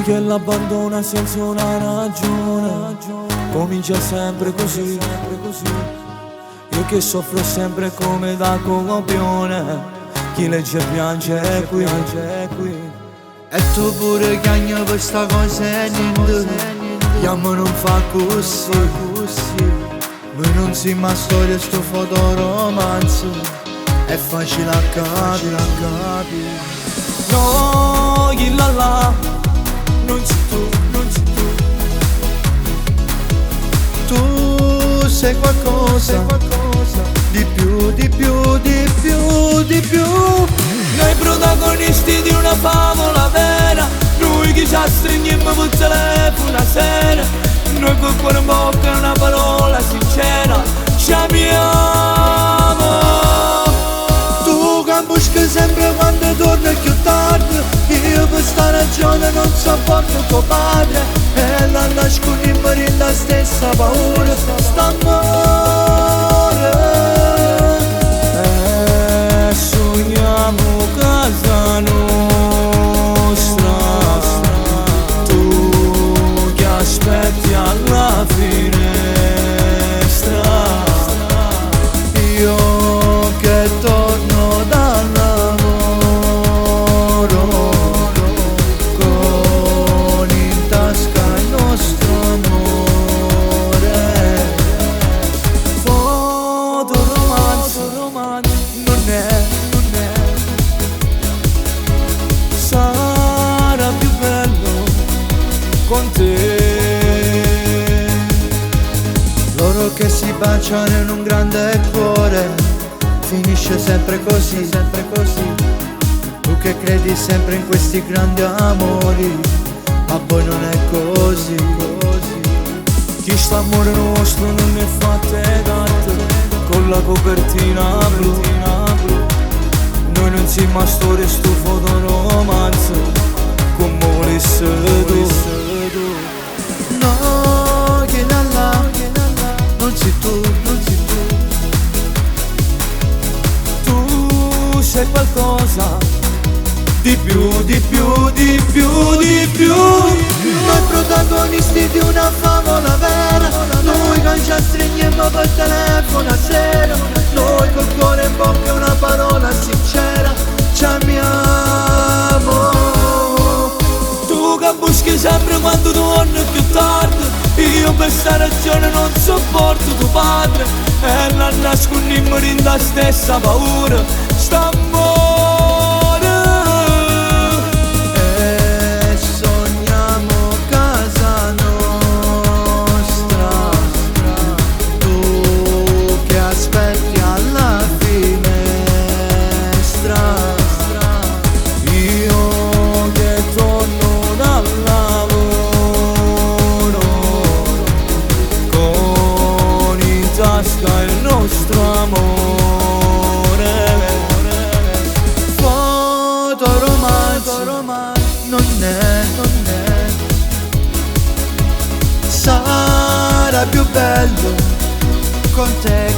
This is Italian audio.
che l'abbandona senza una ragione, comincia sempre così. Io che soffro sempre come da copione, chi legge piange è qui. E tu pure cagna per sta cosa e niente, chiamo non fa così. Noi non siamo a storia, sto fotoromanzo, è facile a capire. No, là, non sei tu. Tu sei qualcosa di più. Noi protagonisti di una favola vera, noi che ci stringiamo per telefono a sera, noi col cuore in bocca una parola sincera, ci amiamo. Tu campuschi sempre quando torni più tardi, io per sta ragione non sopporto tuo padre, e la nascondiamo in la stessa paura, st'amore. Sogniamo casa nostra, tu che aspetti alla finestra, io che torno dal lavoro, con in tasca il nostro amore. Fotoromanzo non è, sarà più bello con te. Loro che si baciano in un grande cuore, finisce sempre così. Tu che credi sempre in questi grandi amori, ma poi non è così. Chi sta amore nostro non è fatta d'arte, con la copertina blu. Noi non siamo a storia, sto fotoromanzo, come volesse tu. No, che là, non sei tu. Tu sei qualcosa di più. Noi protagonisti di una favola vera, noi che ci stringiamo per telefono a sera, noi col cuore in bocca una parola sincera, ci amiamo. Tu che buschi sempre quando torni più tardi, io per sta ragione non sopporto tuo padre, e la nascondiamo in la stessa paura, st'amore. E sogniamo casa nostra, tu che aspetti alla finestra, Io che torno dal lavoro, con in tasca il nostro amore. fotoromanzo non è, sarà più bello con te.